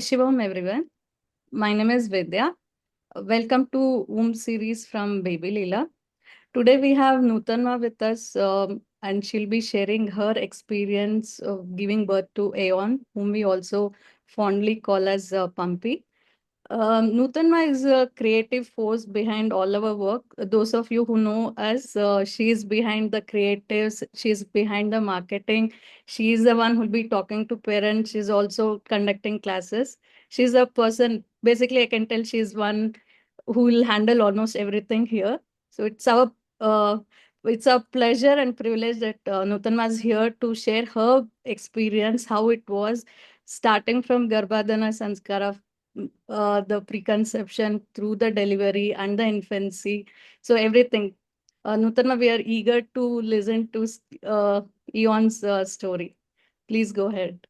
Shivam, everyone. My name is Vidya. Welcome to Womb series from Baby Leela. Today we have Nutanma with us, and she'll be sharing her experience of giving birth to Aeon, whom we also fondly call as Pumpy. Nutanma is a creative force behind all our work. Those of you who know us, she is behind the creatives, she is behind the marketing. She is the one who'll be talking to parents. She's also conducting classes. She's a person, basically, I can tell she's one who will handle almost everything here. So uh, it's a pleasure and privilege that Nutanma is here to share her experience, how it was starting from Garbhadana Sanskara, the preconception through the delivery and the infancy. So everything. Nutanma, we are eager to listen to Eon's story. Please go ahead.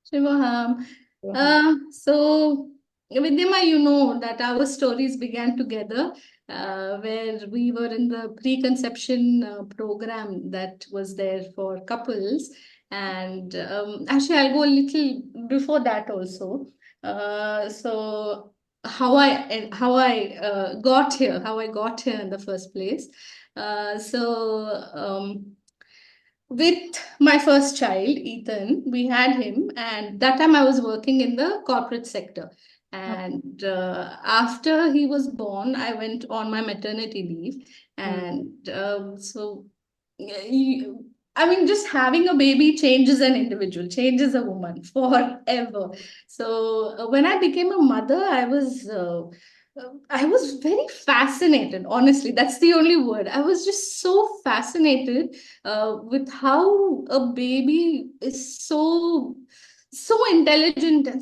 Shivaham. Go ahead. So, Vidyama, you know that our stories began together, where we were in the preconception program that was there for couples. And actually, I'll go a little before that also. So, how I got here in the first place. So. With my first child, Ethan, we had him, and that time I was working in the corporate sector. And after he was born, I went on my maternity leave. Mm. And I mean, just having a baby changes an individual, changes a woman forever. So when I became a mother, I was very fascinated. Honestly, that's the only word. I was just so fascinated with how a baby is so intelligent and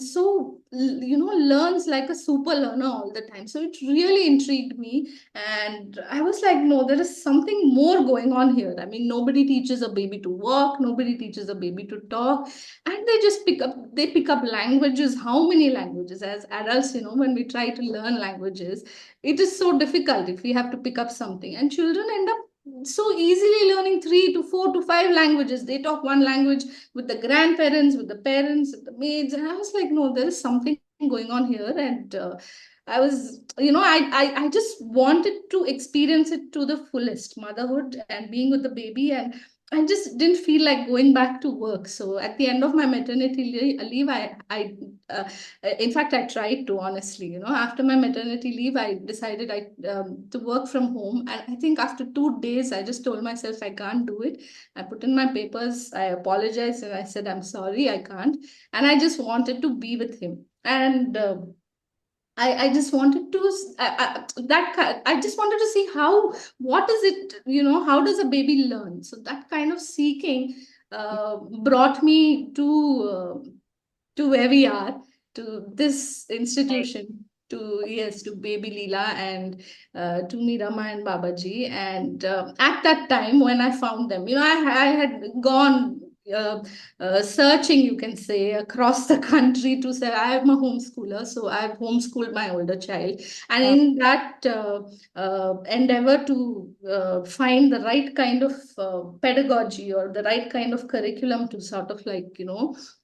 learns like a super learner all the time. So it really intrigued me, and I was like, no, there is something more going on here. I mean, nobody teaches a baby to walk, nobody teaches a baby to talk, and they pick up languages. How many languages? As adults, when we try to learn languages, it is so difficult if we have to pick up something, and children end up so easily learning 3 to 4 to 5 languages. They talk one language with the grandparents, with the parents, with the maids, and I was like, no, there is something going on here. And I was, I just wanted to experience it to the fullest, motherhood and being with the baby. And I just didn't feel like going back to work. So at the end of my maternity leave, uh, in fact, I tried to, honestly, after my maternity leave, I decided to work from home. And I think after 2 days, I just told myself I can't do it. I put in my papers, I apologized, and I said, I'm sorry, I can't. And I just wanted to be with him. And I just wanted to I just wanted to see what is it, how does a baby learn. So that kind of seeking brought me to where we are, to this Right. institution, to Baby Leela, and to Mirama and Babaji. And at that time when I found them, I had gone uh, searching, you can say, across the country to say I am a homeschooler, so I've homeschooled my older child, and Uh, in that endeavor to find the right kind of pedagogy or the right kind of curriculum to sort of like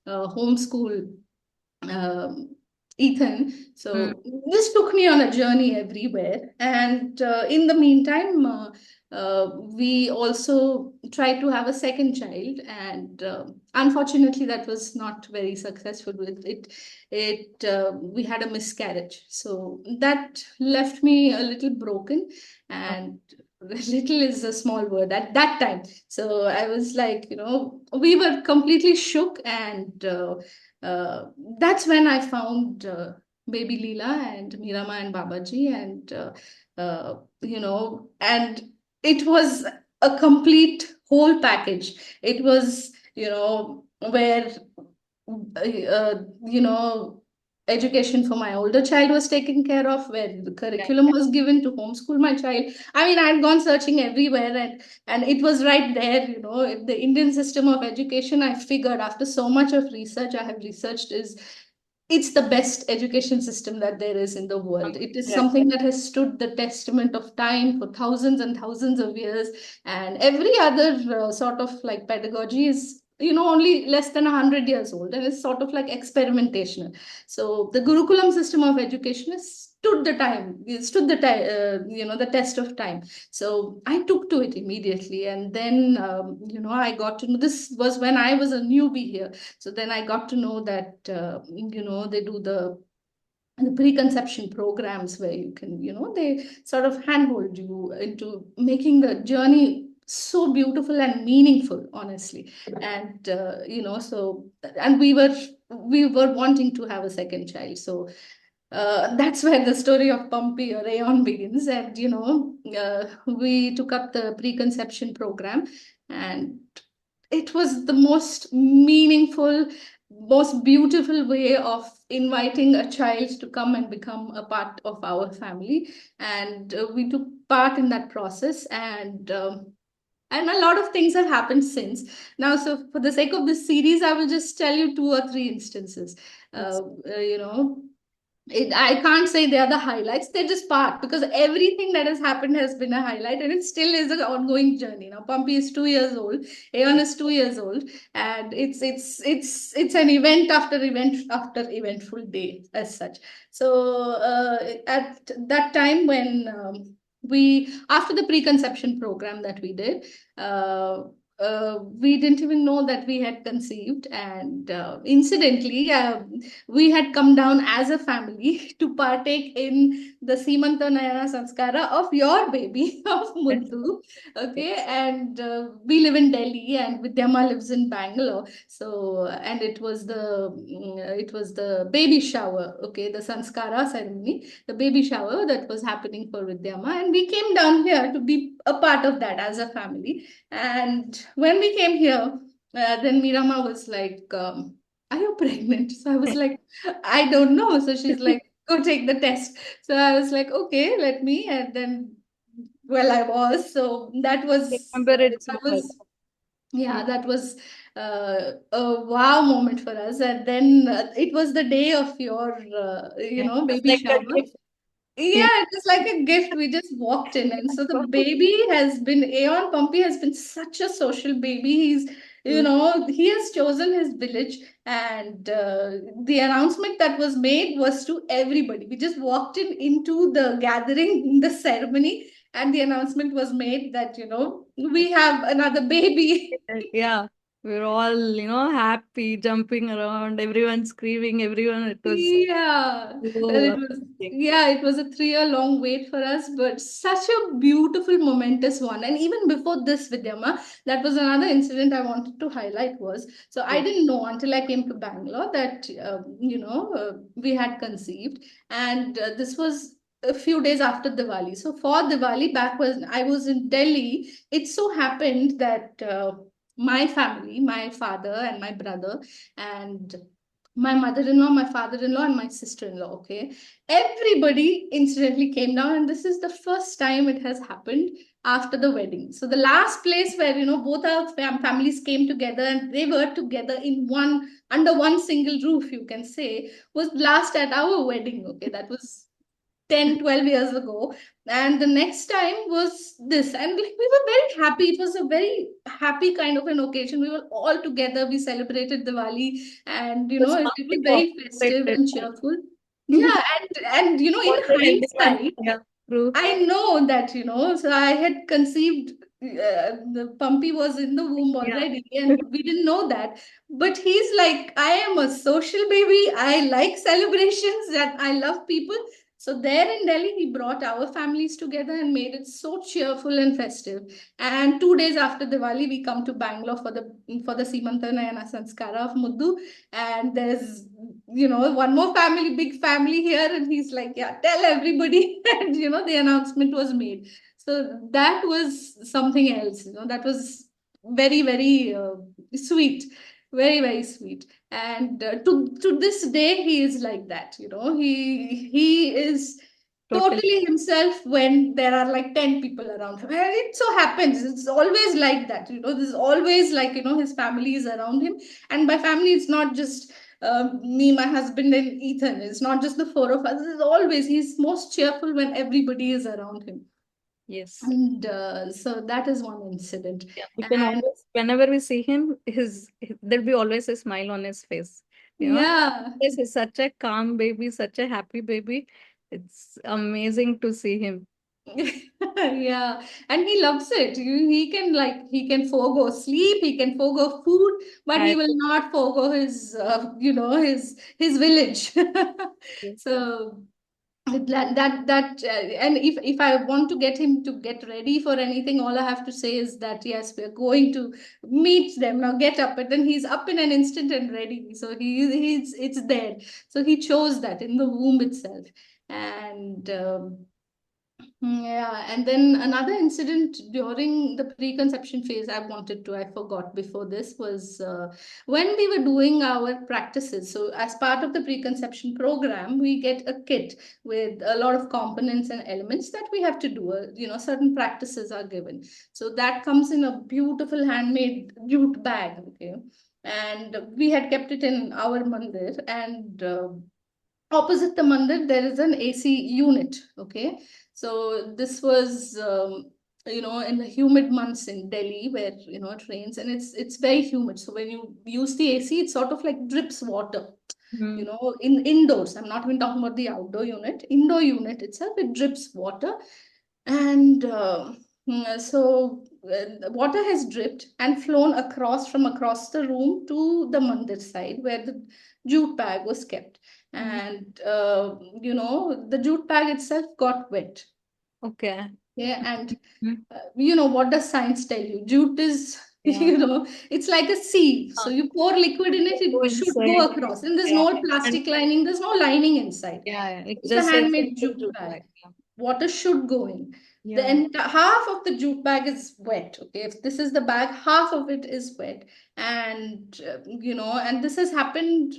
homeschool um, Ethan. mm, So this took me on a journey everywhere. And in the meantime, we also tried to have a second child, and unfortunately, that was not very successful. With it, we had a miscarriage, so that left me a little broken, uh, and little is a small word at that time. So I was like, we were completely shook, and uh, that's when I found Baby Leela and Mirama and Babaji, and and it was a complete whole package. It was, where education for my older child was taken care of, where the right. curriculum was given to homeschool my child. I mean, I had gone searching everywhere, and it was right there. The Indian system of education, I figured after so much of research I have researched, is it's the best education system that there is in the world. It is Right. something that has stood the testament of time for thousands and thousands of years, and every other sort of like pedagogy only less than 100 years old, and it's sort of like experimentation. So the Gurukulam system of education has stood the time, the test of time. So I took to it immediately, and then I got to know, this was when I was a newbie here. So then I got to know that they do the preconception programs where you can, they sort of handhold you into making the journey so beautiful and meaningful, honestly. And so, and we were wanting to have a second child. So that's where the story of Pumpy or Aeon begins. And we took up the preconception program, and it was the most meaningful, most beautiful way of inviting a child to come and become a part of our family. And we took part in that process, and a lot of things have happened since now. So for the sake of this series, I will just tell you two or three instances. uh, Yes. you know I can't say they are the highlights. They're just part, because everything that has happened has been a highlight, and it still is an ongoing journey. Now, Pumpy is 2 years old, Aeon is 2 years old, and it's an event after event after eventful day as such. So at that time when we after the preconception program that we did, uh, we didn't even know that we had conceived, and incidentally, we had come down as a family to partake in the Simanta Nayana Sanskara of your baby, of Yes. Muddu. Okay, Yes. and we live in Delhi, and Vidyama lives in Bangalore. So, and it was the baby shower. Okay, the Sanskara ceremony, the baby shower that was happening for Vidyama, and we came down here to be a part of that as a family. And when we came here, then Mirama was like, are you pregnant? So I was like, I don't know. So she's like, go take the test. So I was like, okay, let me. And then, well, I was. So Remember it that so well. was, yeah, Mm. that was a wow moment for us. And then it was the day of your, Yeah, it was baby like a shower. gift. Yeah, Yeah. it was like a gift. We just walked in, and so the baby has been Aeon Pumpy has been such a social baby. He has chosen his village, and the announcement that was made was to everybody. We just walked into the gathering, the ceremony, and the announcement was made that we have another baby. Yeah, we're all, happy, jumping around, everyone screaming, everyone. It was Yeah, well, so amazing. it was a 3 year long wait for us, but such a beautiful, momentous one. And even before this, Vidyama, that was another incident I wanted to highlight was, so I Yes. didn't know until I came to Bangalore that, we had conceived. And this was a few days after Diwali. So for Diwali, back when I was in Delhi, it so happened that my family, my father and my brother, and my mother-in-law, my father-in-law, and my sister-in-law. Okay, everybody incidentally came down, and this is the first time it has happened after the wedding. So the last place where both our families came together and they were together in one under one single roof, you can say, was last at our wedding. Okay, that was 10, 12 years ago. And the next time was this, and like, we were very happy. It was a very happy kind of an occasion. We were all together, we celebrated Diwali, and It was it was something of very festive celebrated and time. cheerful. Yeah, and in Wanted everyone. hindsight, Yeah, true. I know that, so I had conceived, the Pumpy was in the womb Yeah. already, and we didn't know that. But he's like, I am a social baby. I like celebrations and I love people. So there in Delhi, he brought our families together and made it so cheerful and festive. And 2 days after Diwali, we come to Bangalore for the Simantanayana Sanskara of Muddu. And there's one more family, big family here, and he's like, yeah, tell everybody. And the announcement was made. So that was something else. That was very, very sweet, very, very sweet. And to this day, he is like that. He is Totally. totally himself when there are like 10 people around him. And it so happens, it's always like that. There's always like, his family is around him. And by family, it's not just me, my husband, and Ethan. It's not just the four of us. It's always, he's most cheerful when everybody is around him. Yes. And so that is one incident. Yeah, we can And always, whenever we see him, there'll be always a smile on his face. You know, yeah. this is such a calm baby, such a happy baby. It's amazing to see him. Yeah, and he loves it. He can, like, he can forego sleep, he can forego food, but he I, will not forego his his village. yes. So and if I want to get him to get ready for anything, all I have to say is that yes, we're going to meet them now, get up, and then he's up in an instant and ready. So he's it's there. So he chose that in the womb itself. And yeah, and then another incident during the preconception phase I forgot before this was when we were doing our practices. So, as part of the preconception program, we get a kit with a lot of components and elements that we have to do. Certain practices are given. So, that comes in a beautiful handmade jute bag. Okay. And we had kept it in our mandir, and opposite the mandir there is an AC unit. Okay, so this was in the humid months in Delhi, where it rains and it's very humid. So when you use the AC, it sort of like drips water. Mm. In indoors, I'm not even talking about the outdoor unit. Indoor unit itself, it drips water. And water has dripped and flown across the room to the mandir side where the jute bag was kept. Mm. And the jute bag itself got wet. Okay. Yeah, and Mm. what does science tell you? Jute is, Yeah. it's like a sieve. So you pour liquid in it, Go it should go inside. across. And there's Yeah. no And plastic lining, there's no lining inside. yeah, it It's a just says handmade simple jute jute bag. bag. Yeah. Water should go in. The Yeah. half of the jute bag is wet. Okay, if this is the bag, half of it is wet. And and this has happened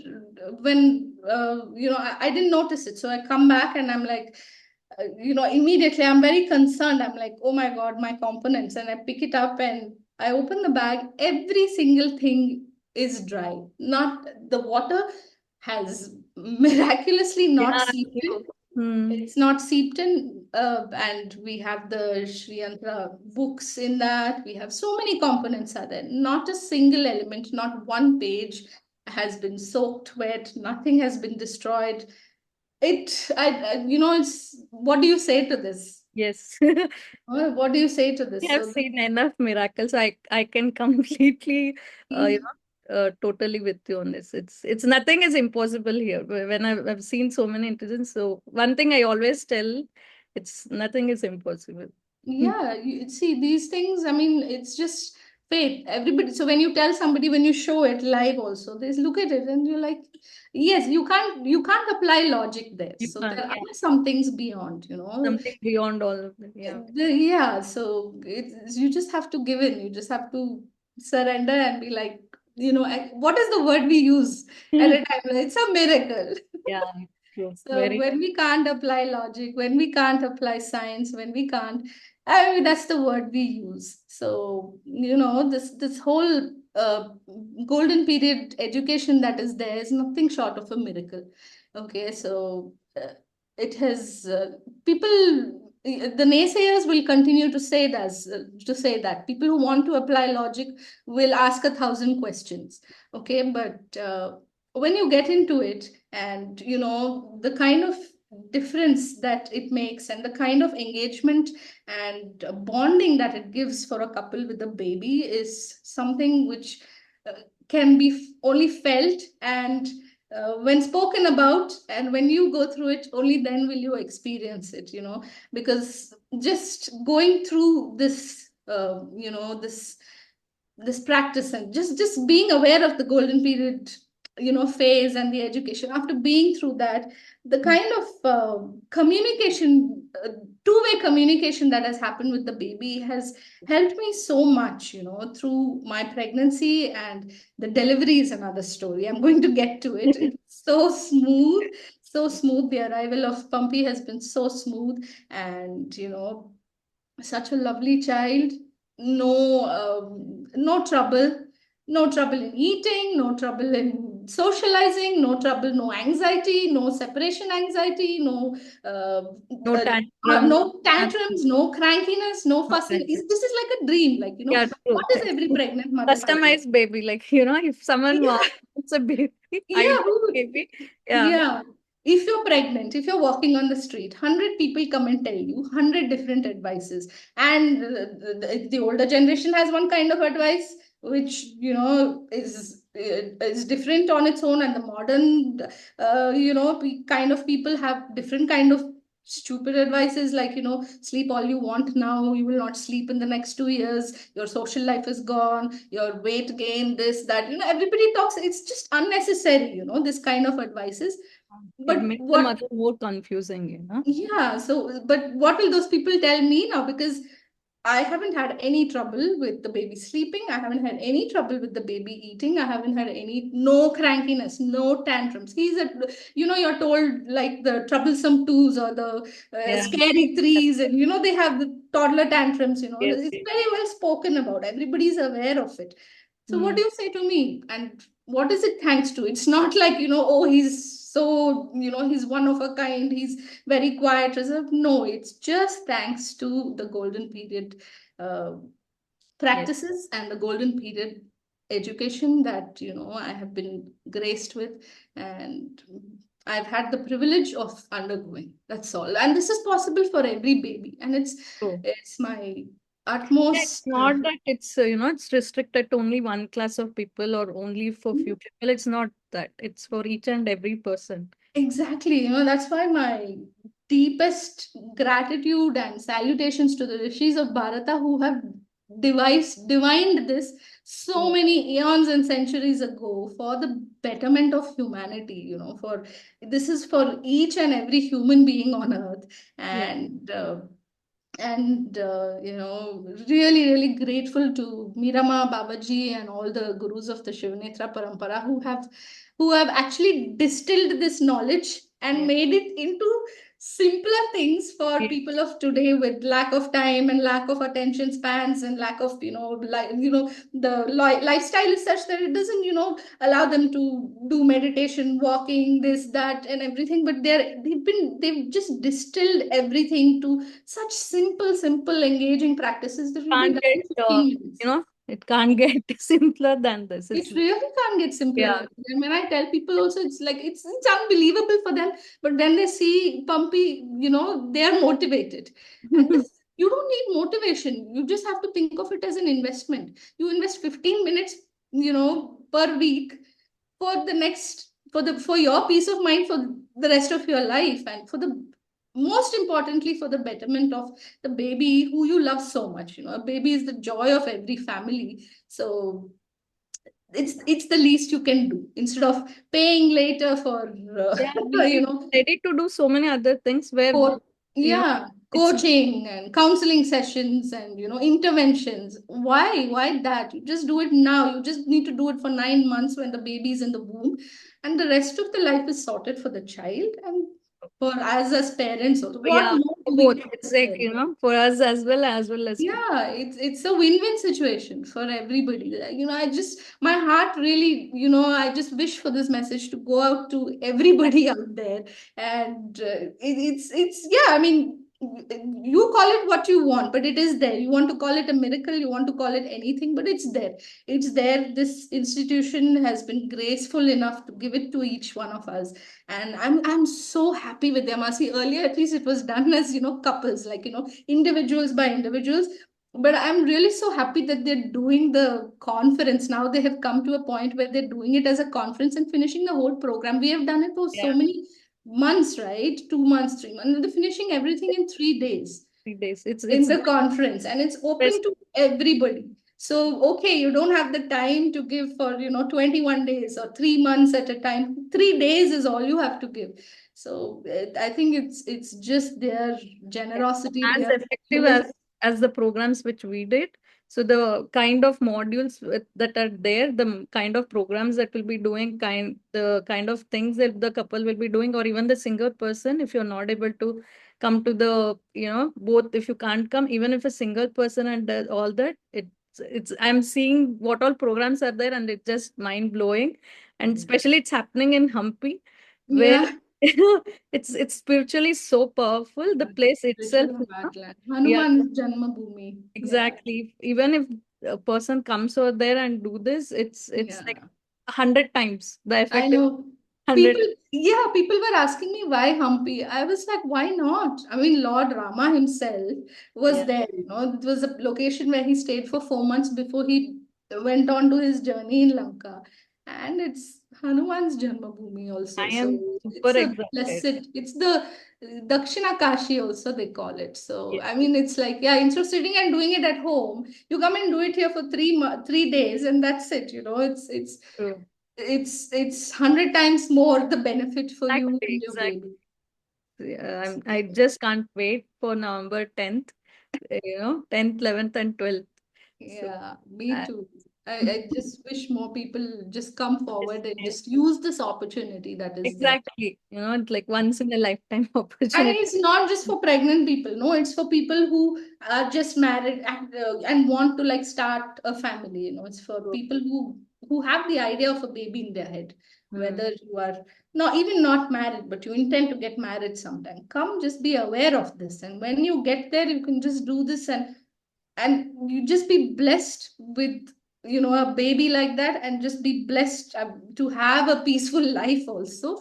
when I didn't notice it. So I come back and I'm like, immediately I'm very concerned. I'm like, oh my God, my components. And I pick it up and I open the bag. Every single thing is dry. Not the water has miraculously not Yeah. seeped in. True. Hmm. It's not seeped in, and we have the Sri Yantra books in that. We have so many components are there. Not a single element, not one page has been soaked wet. Nothing has been destroyed. It's, what do you say to this? Yes. What do you say to We this? have So, seen enough miracles. I can completely, mm, totally with you on this. It's nothing is impossible here. When I've seen so many incidents, so one thing I always tell, it's nothing is impossible. yeah, see these things. I mean, it's just faith. Everybody. So when you tell somebody, when you show it live, also they look at it and you're like, yes, you can't apply logic there. You So can't, there are yeah, some things beyond. something beyond all of that. Yeah. Yeah. So you just have to give in. You just have to surrender and be like, what is the word we use at a time? It's a miracle. Yeah, true. So Very when we can't apply logic, when we can't apply science, when we can't, I mean, that's the word we use. So, this whole golden period education that is there is nothing short of a miracle. Okay, so it has the naysayers will continue to say that people who want to apply logic will ask 1,000 questions. Okay, but when you get into it, and the kind of difference that it makes and the kind of engagement and bonding that it gives for a couple with a baby is something which uh, can be only felt, and when spoken about, and when you go through it, only then will you experience it, because just going through this practice and just being aware of the golden period phase and the education, after being through that, the kind of communication, two-way communication that has happened with the baby has helped me so much through my pregnancy. And the delivery is another story. I'm going to get to it. It's so smooth, so smooth. The arrival of Pumpy has been so smooth. And such a lovely child. No trouble, no trouble in eating, no trouble in socializing, no trouble, no anxiety, no separation anxiety, uh, No no tantrums, tantrums, nothing. no crankiness, no No fussing. cranky. This is like a dream, like, Yeah, what true. is every pregnant mother dream? Customized baby, like, if someone Yeah, wants a baby, yeah, ideal baby. Yeah. yeah. If you're pregnant, if you're walking on the street, 100 people come and tell you 100 different advices. And the older generation has one kind of advice, which, is different on its own. And the modern, kind of people have different kind of stupid advices, like, sleep all you want now, you will not sleep in the next 2 years, your social life is gone, your weight gain, this, that, everybody talks. It's just unnecessary, this kind of advices. It But makes the what mother more confusing. Yeah, so, but what will those people tell me now? Because I haven't had any trouble with the baby sleeping. I haven't had any trouble with the baby eating. I haven't had no crankiness, no tantrums. You're told like the troublesome twos or the Yeah. scary threes, and they have the toddler tantrums. Yes, It's yes. very well spoken about. Everybody's aware of it. So what Mm. do you say to me? And what is it thanks to? It's not like, oh, he's so, he's one of a kind. He's very quiet, reserved. No, it's just thanks to the golden period uh, Yes. practices and the golden period education that, I have been graced with. And I've had the privilege of undergoing. That's all. And this is possible for every baby. And True. it's my Yeah, it's utmost. not that it's restricted to only one class of people or only for few people. It's not that. It's for each and every person. Exactly, that's why my deepest gratitude and salutations to the rishis of Bharata who have divined this so Mm. many eons and centuries ago for the betterment of humanity, for this is for each and every human being on earth. Yeah. And really, really grateful to Mirama Babaji and all the gurus of the Shivanetra Parampara who have actually distilled this knowledge and Yeah. made it into simpler things for Yes. people of today with lack of time and lack of attention spans and lack of the lifestyle is such that it doesn't allow them to do meditation, walking, this, that, and everything. But they've just distilled everything to such simple, engaging practices that will be Can't done get, in 15 minutes. it can't get simpler than this. It It's, really can't get simpler. yeah. And when I tell people also, it's like it's unbelievable for them. But then they see Pumpy, they are motivated. And this you don't need motivation. You just have to think of it as an investment. You invest 15 minutes, per week for the next for your peace of mind for the rest of your life, and for the most importantly for the betterment of the baby who you love so much. A baby is the joy of every family. So it's the least you can do instead of paying later for Yeah, you we know ready to do so many other things where, you know, yeah, it's coaching and counseling sessions and interventions. Why that? You just do it now. You just need to do it for 9 months when the baby is in the womb, and the rest of the life is sorted for the child and for us as parents also. What yeah, more for do we both. get It's as like, parents? for us as well as for. Yeah, it's a win-win situation for everybody. Like, I just my heart really, I just wish for this message to go out to everybody out there. And it's yeah, I mean, you call it what you want, but it is there. You want to call it a miracle, you want to call it anything, but it's there. It's there. This institution has been graceful enough to give it to each one of us, and I'm so happy with them. I see earlier, at least it was done as couples, like individuals by individuals. But I'm really so happy that they're doing the conference now. They have come to a point where they're doing it as a conference and finishing the whole program. We have done it for Yeah, so many months, right? 2 months, 3 months, and they're finishing everything in 3 days 3 days. in It's the conference, and it's best. open to everybody. So okay, you don't have the time to give for 21 days or 3 months at a time. 3 days is all you have to give. So I think it's just their Yeah, generosity, as their effective humility. as the programs which we did. So the kind of modules that are there, the kind of programs that will be doing, the kind of things that the couple will be doing, or even the single person, if you're not able to come to the, both, if you can't come, even if a single person and does all that, it's I'm seeing what all programs are there, and it's just mind blowing. And Mm. especially it's happening in Hampi, where Yeah. it's spiritually so powerful. The place itself, Spiritual heartland. yeah, Hanuman's Janma Bhoomi. Yeah. exactly. Even if a person comes over there and do this, it's like Yeah. 100 times the I effect is know. 100. People, yeah, people were asking me why Hampi. I was like, why not? I mean, Lord Rama himself was Yeah, there, you know. It was a location where he stayed for 4 months before he went on to his journey in Lanka. And it's Hanuman's Janmabhoomi also. I So am super it's a excited. blessed, it's the Dakshina Kashi also, they call it. So, Yeah, I mean, it's like, yeah, instead of sitting and doing it at home, you come and do it here for 3 days, and that's it, you know. true. It's 100 times more the benefit for you Exactly, and your exactly. baby. Yeah, I just can't wait for November 10th, 10th, 11th, and 12th. So, Yeah, me uh, too. I just wish more people just come yes, forward and yes, just use this opportunity that is there. exactly. It's like once in a lifetime And opportunity. it's not just for pregnant people, no, it's for people who are just married and want to like start a family, you know. It's for True. people who have the idea of a baby in their head, Hmm. whether you are not even not married, but you intend to get married sometime. Come, just be aware of this, and when you get there, you can just do this, and you just be blessed with, you know, a baby like that, and just be blessed to have a peaceful life also.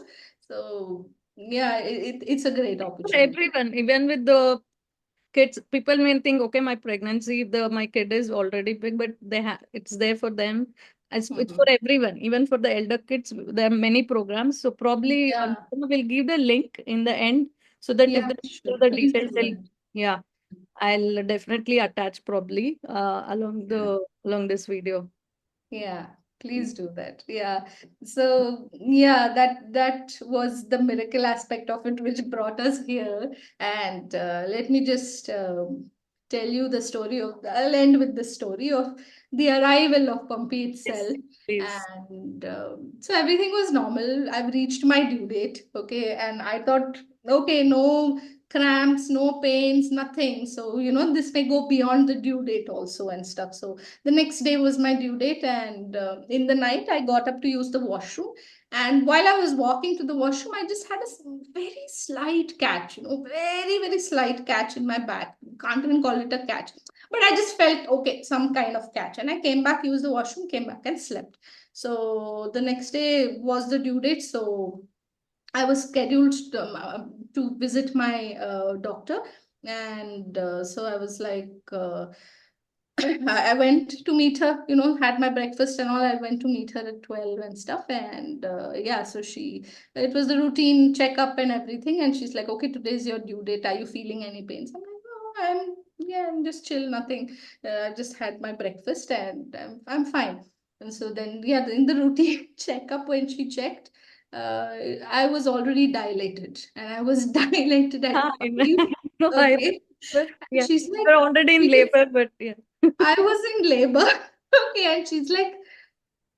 So yeah, it's a great For opportunity. everyone, even with the kids, people may think, okay, my pregnancy, my kid is already big, but it's there for them. It's for Mhm. everyone, even for the elder kids. There are many programs. So probably Yeah, we'll give the link in the end so that if yeah, they do sure, the please details, do they'll, that. yeah, I'll definitely attach probably Yeah. along this video. Yeah, please do that. Yeah. So yeah, that was the miracle aspect of it which brought us here. And let me just tell you the story of. I'll end with the story of the arrival of Pompeii Yes, itself. please. And so everything was normal. I've reached my due date. Okay, and I thought, okay, no cramps, no pains, nothing. So you know, this may go beyond the due date also and stuff. So the next day was my due date, and in the night I got up to use the washroom, and while I was walking to the washroom, I just had a very slight catch, you know, very very slight catch in my back. Can't even call it a catch, but I just felt okay, some kind of catch, and I came back, used the washroom, came back and slept. So the next day was the due date, so I was scheduled to visit my doctor, and so I was like, I went to meet her, you know, had my breakfast and all. I went to meet her at 12 and stuff. And yeah, so it was the routine checkup and everything. And she's like, okay, today's your due date. Are you feeling any pains? I'm like, oh, yeah, I'm just chill, nothing. I just had my breakfast and I'm fine. And so then, yeah, in the routine checkup, when she checked, uh, I was already dilated, and I was dilated at I 5. know, I Okay. remember. And Yeah, she's like, we're already in because labor, but yeah. I was in labor. Okay, and she's like,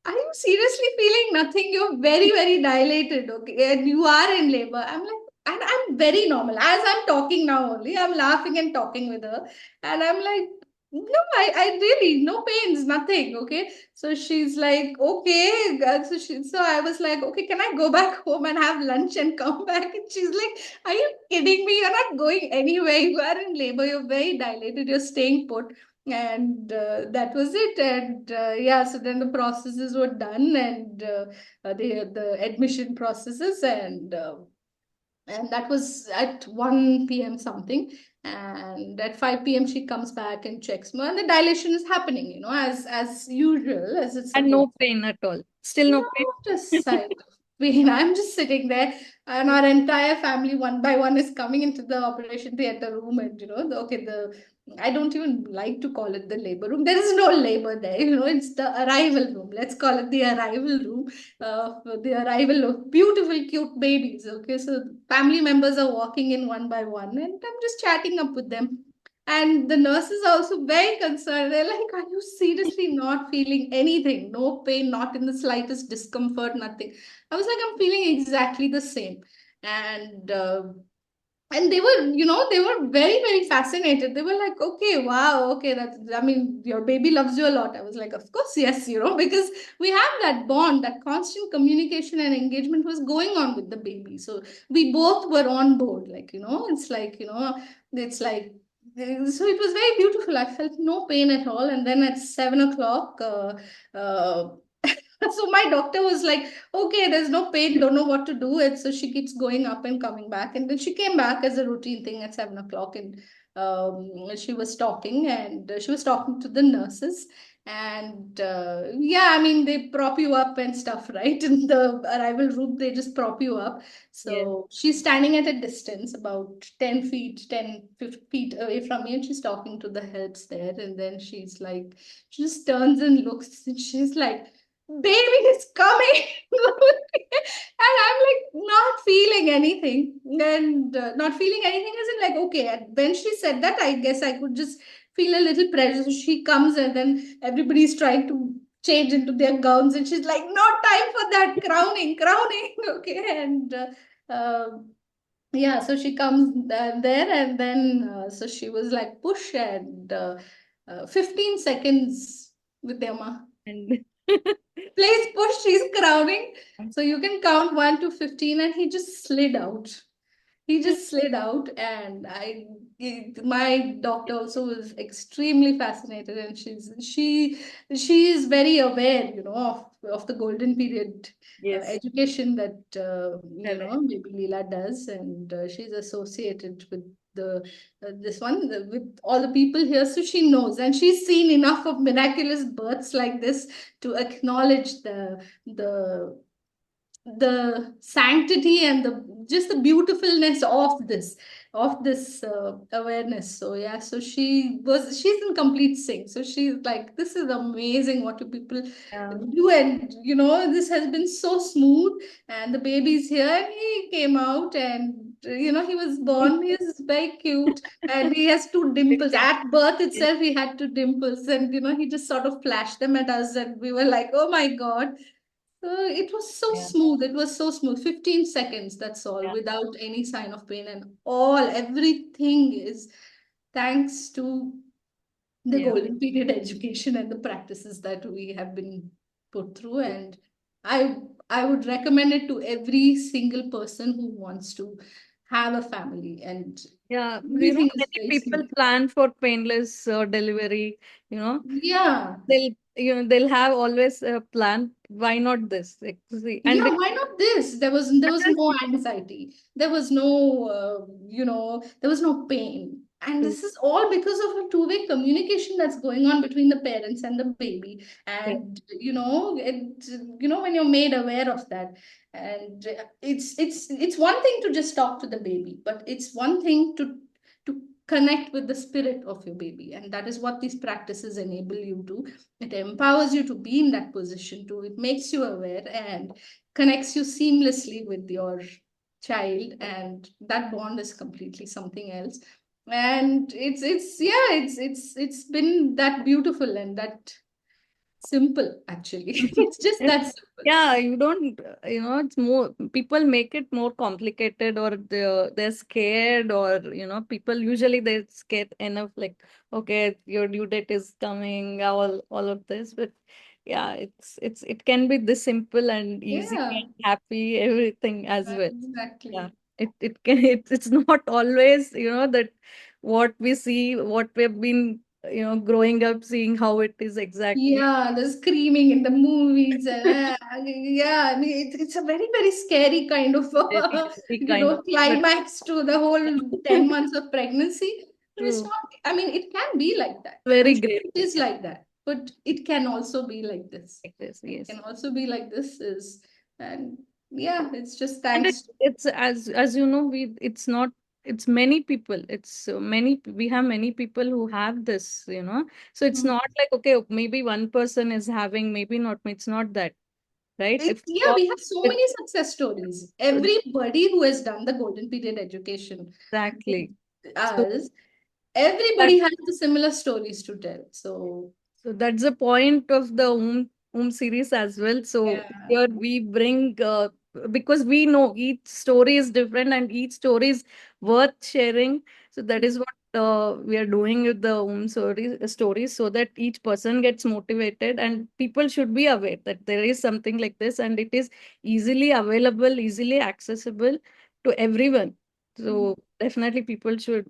are you seriously feeling nothing? You're very, very dilated, okay? And you are in labor. I'm like, and I'm very normal. As I'm talking now only, I'm laughing and talking with her. And I'm like, no, I really, no pains, nothing, okay? So she's like, okay. So I was like, okay, can I go back home and have lunch and come back? And she's like, are you kidding me? You're not going anywhere. You are in labor. You're very dilated. You're staying put. And that was it. And yeah, so then the processes were done, and the admission processes, and that was at 1 p.m. something. And at 5 p.m. she comes back and checks me, and the dilation is happening, you know, as usual, as it's And supposed. no pain at all. Still no Not a pain. sight of pain. I'm just sitting there, and our entire family, one by one, is coming into the operation theater room. And you know, I don't even like to call it the labor room. There is no labor there. You know, it's the arrival room. Let's call it the arrival room. For the arrival of beautiful, cute babies. Okay, so family members are walking in one by one, and I'm just chatting up with them. And the nurses are also very concerned. They're like, are you seriously not feeling anything? No pain, not in the slightest discomfort, nothing. I was like, I'm feeling exactly the same. And and they were, they were very, very fascinated. They were like, okay, wow, okay, that's, I mean, your baby loves you a lot. I was like, of course, yes, because we have that bond, that constant communication and engagement was going on with the baby. So we both were on board, like, it's like, it's like, so it was very beautiful. I felt no pain at all. And then at 7 o'clock, so my doctor was like, okay, there's no pain, don't know what to do. And so she keeps going up and coming back. And then she came back as a routine thing at 7 o'clock. And she was talking, and she was talking to the nurses. And yeah, I mean, they prop you up and stuff, right? In the arrival room, they just prop you up. Yes. So she's standing at a distance about 10 feet, 10, 50 feet away from me, and she's talking to the helps there. And then she's like, she just turns and looks, and she's like, baby is coming. And I'm like not feeling anything, and not feeling anything isn't like, okay. And when she said that, I guess I could just feel a little pressure. So she comes, and then everybody's trying to change into their gowns, and she's like, no time for that, crowning. Okay. And yeah, so she comes there, and then so she was like, push, and 15 seconds with Emma. And Please push, she's crowning. So you can count 1 to 15, and he just slid out. He just slid out, and my doctor also was extremely fascinated, and she is very aware, of the golden period yes, education that correct. maybe Leela does, and she's associated with the this one with all the people here, so she knows, and she's seen enough of miraculous births like this to acknowledge the sanctity and the just the beautifulness of this awareness. So yeah, so she's in complete sync. So she's like, this is amazing, what do people Yeah. do, and this has been so smooth, and the baby's here, and he came out, and he was born, he's very cute, and he has two dimples at birth Yes. itself. He had two dimples, and he just sort of flashed them at us, and we were like, oh my god. It was so Yeah. smooth. It was so smooth. 15 seconds, that's all, Yeah. without any sign of pain. And everything is thanks to the Yeah. golden period education and the practices that we have been put through. And I I would recommend it to every single person who wants to have a family. And Yeah, everything is many very people smooth. plan for painless delivery, you know, Yeah. they'll have always a plan. Why not this? Like, see, and Yeah, why not this? There was no anxiety. There was no there was no pain. And this is all because of a two-way communication that's going on between the parents and the baby. yeah, And when you're made aware of that, and it's one thing to just talk to the baby, but it's one thing to connect with the spirit of your baby. And that is what these practices enable you to. It empowers you to be in that position too. It makes you aware and connects you seamlessly with your child, and that bond is completely something else. And it's yeah, it's been that beautiful and that simple, actually. It's just that simple. yeah, you don't, it's more, people make it more complicated, or they're scared, or, people usually they're scared enough, like, okay, your due date is coming, all of this. But yeah, it can be this simple and easy Yeah, and happy, everything as well. Yeah, exactly. it can, it's not always, that what we see, what we've been, growing up seeing how it is exactly. Yeah, the screaming in the movies. Yeah, I mean, it's a very, very scary kind of, Very, very kind of, but climax to the whole 10 months of pregnancy. But it's true. not, I mean, it can be like that. I'm Very sure great. it is like that, but it can also be like this. Like this, It yes. can also be like this and yeah, it's just And thanks. it's as you know, it's not, it's many people. It's we have many people who have this, So it's Mm. not like, okay, maybe one person is having, maybe not. It's not that, right? If Yeah, all we have so with many success stories. Everybody who has done the golden period education with exactly. So us, that everybody has the similar stories to tell. So so that's the point of the series as well. So yeah, here we bring because we know each story is different and each story is worth sharing. So that is what we are doing with the stories, so that each person gets motivated, and people should be aware that there is something like this and it is easily available, easily accessible to everyone. So definitely people should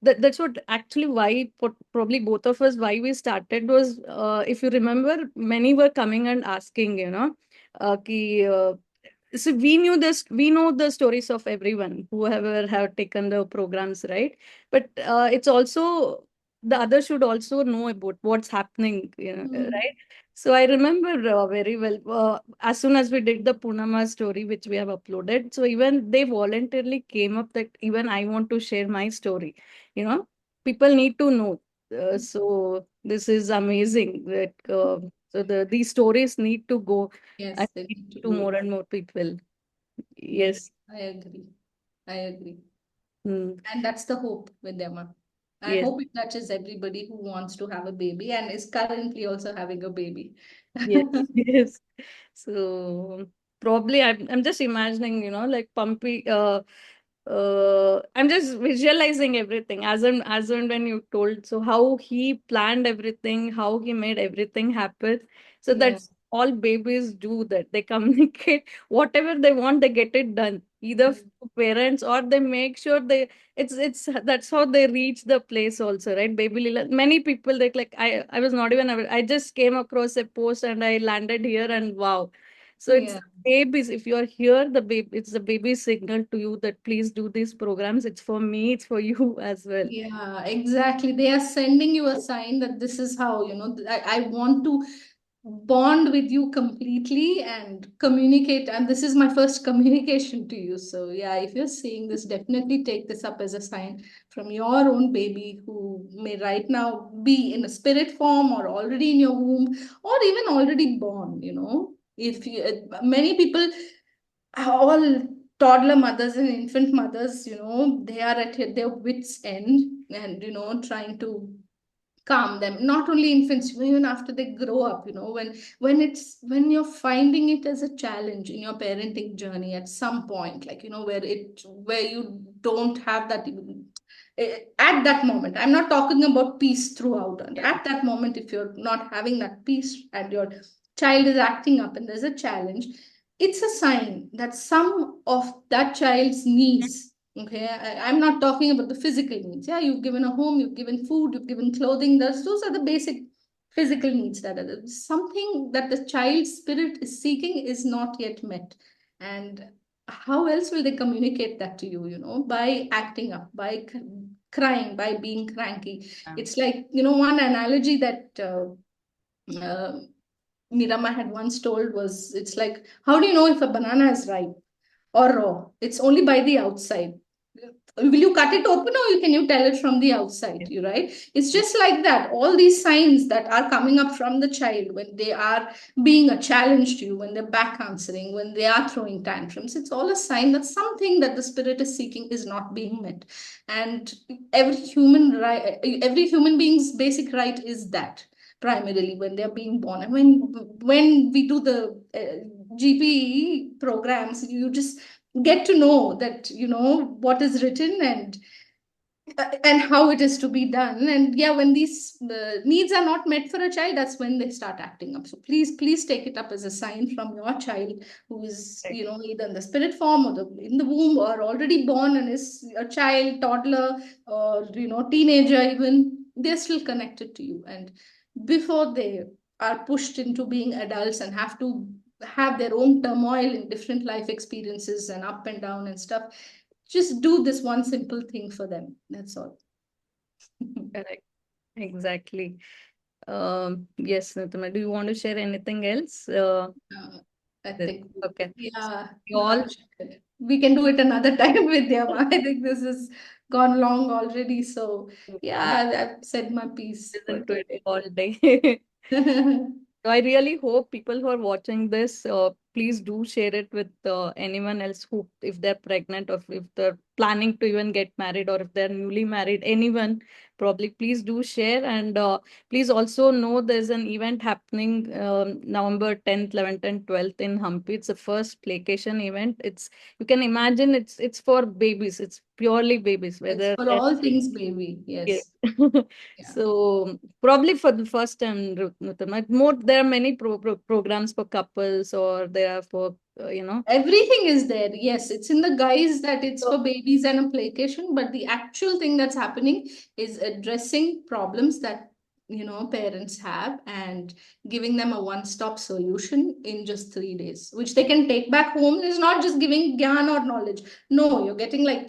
that's what actually why probably both of us why we started was, if you remember, many were coming and asking, ki, so we know the stories of everyone whoever have taken the programs, right? But it's also the others should also know about what's happening, Mm. right? So I remember very well, as soon as we did the Punama story, which we have uploaded, so even they voluntarily came up that even I want to share my story, you know people need to know. So this is amazing that so these stories need to go and Yes, they reach need to to go. more and more people. Yes, Yes. I agree. I agree. Mm, And that's the hope with Emma. I yes. hope it touches everybody who wants to have a baby and is currently also having a baby. Yes. Yes. So probably I'm just imagining, like Pumpy. I'm just visualizing everything as and when you told. So how he planned everything, how he made everything happen. So Yeah, that's all babies do. That they communicate whatever they want, they get it done. Either yeah, to parents or they make sure they. It's that's how they reach the place also, right? Baby Lila. Many people like I was not even aware. I just came across a post and I landed here and wow. So it's yeah. babies, if you're here, the baby, it's the baby signal to you that please do these programs. It's for me, it's for you as well. Yeah, exactly. They are sending you a sign that this is how, I want to bond with you completely and communicate. And this is my first communication to you. So, yeah, if you're seeing this, definitely take this up as a sign from your own baby who may right now be in a spirit form or already in your womb or even already born. If you, many people, all toddler mothers and infant mothers, they are at their wits' end and, trying to calm them. Not only infants, even after they grow up, when you're finding it as a challenge in your parenting journey at some point, like, where you don't have that even at that moment. I'm not talking about peace throughout. And Yeah. at that moment, if you're not having that peace and your child is acting up and there's a challenge, it's a sign that some of that child's needs, okay, I'm not talking about the physical needs. Yeah, you've given a home, you've given food, you've given clothing. Those are the basic physical needs. That are something that the child's spirit is seeking is not yet met. And how else will they communicate that to you? By acting up, by crying, by being cranky. It's like, one analogy that uh, Mirama had once told was, it's like, how do you know if a banana is ripe or raw? It's only by the outside. Will you cut it open or can you tell it from the outside? You right? It's Yeah. just like that. All these signs that are coming up from the child when they are being a challenge to you, when they're back answering, when they are throwing tantrums, it's all a sign that something that the spirit is seeking is not being met. And every human being's basic right is that primarily when they're being born. And when we do the GPE programs, you just get to know that what is written and how it is to be done. And yeah, when these needs are not met for a child, that's when they start acting up. So please take it up as a sign from your child who is Right. either in the spirit form or in the womb or already born and is a child, toddler, or teenager. Even they're still connected to you, and before they are pushed into being adults and have to have their own turmoil in different life experiences and up and down and stuff, just do this one simple thing for them. That's all. Correct. Exactly. Yes, Nutama, do you want to share anything else? Uh, I That, think, okay. So yeah, we all we can do it another time with them. I think this has gone long already. So, yeah, I've said my piece for listen to it today. all day. So I really hope people who are watching this, please do share it with anyone else who, if they're pregnant or if they're planning to even get married or if they're newly married, anyone, probably please do share. And please also know there's an event happening November 10th, 11th, and 12th in Hampi. It's the first playcation event. You can imagine it's for babies. It's purely babies, It's whether for they're all things baby. yeah. Yes. Yeah. So probably for the first time, Nutan, more there are many programs for couples or there are for Everything is there. Yes, it's in the guise that it's So, for babies and a placation, but the actual thing that's happening is addressing problems that parents have and giving them a one-stop solution in just 3 days, which they can take back home. It's not just giving gyan or knowledge. No, you're getting like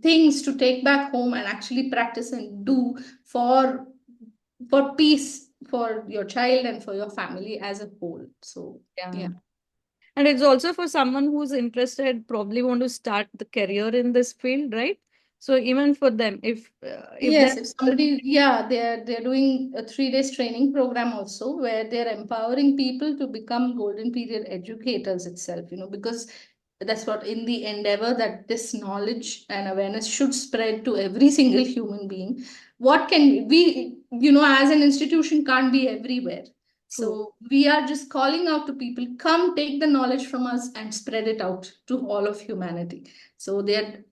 things to take back home and actually practice and do for peace for your child and for your family as a whole. So yeah. yeah. And it's also for someone who's interested, probably want to start the career in this field, right? So even for them, if they're Yes, if somebody, yeah, they're doing a 3 days training program also where they're empowering people to become golden period educators itself, because that's what in the endeavor that this knowledge and awareness should spread to every single human being. What can we, as an institution can't be everywhere. true, So we are just calling out to people, come take the knowledge from us and spread it out to all of humanity. So they're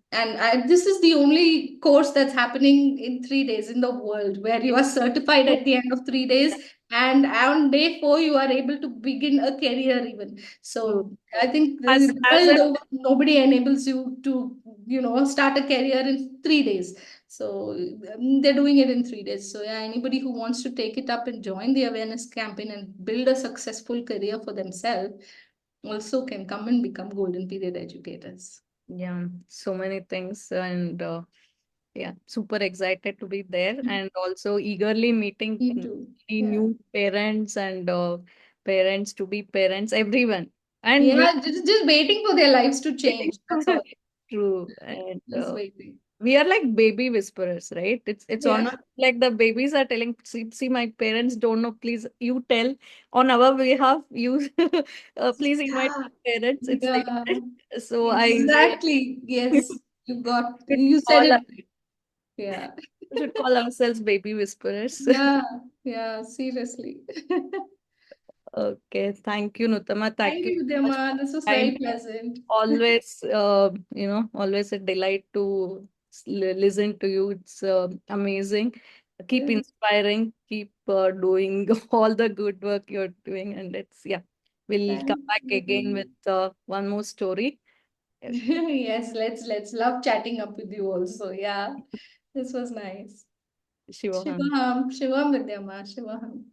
this is the only course that's happening in 3 days in the world where you are certified at the end of 3 days, and on day 4 you are able to begin a career even. true. So I think As the as world a over, nobody enables you to start a career in 3 days. So they're doing it in 3 days. So yeah, anybody who wants to take it up and join the awareness campaign and build a successful career for themselves also can come and become golden period educators. yeah, so many things. And yeah, super excited to be there and also eagerly meeting Me too. many Yeah. new parents and parents to be parents, everyone. And we Yeah, just waiting for their lives to change. That's all. true. And Just waiting. we are like baby whisperers, right? It's on Yeah. us, like the babies are telling, see, my parents don't know, please you tell on our behalf, you please invite Yeah. my parents. It's like Yeah. that. So I Exactly. Yes. should You said call it us, right. Yeah. should call ourselves baby whisperers. Yeah. Yeah. Seriously. Okay, thank you, Nutama. Thank Thank you you, so much for Dima. This was your time. very pleasant. Always, always a delight to listen to you. It's amazing. Keep inspiring, keep doing all the good work you're doing. And yeah, we'll come Thank back again you. with one more story. Yes, let's love chatting up with you also. Yeah. This was nice. Shivam. Shivaham, Shivam Vidyama, Shivaham.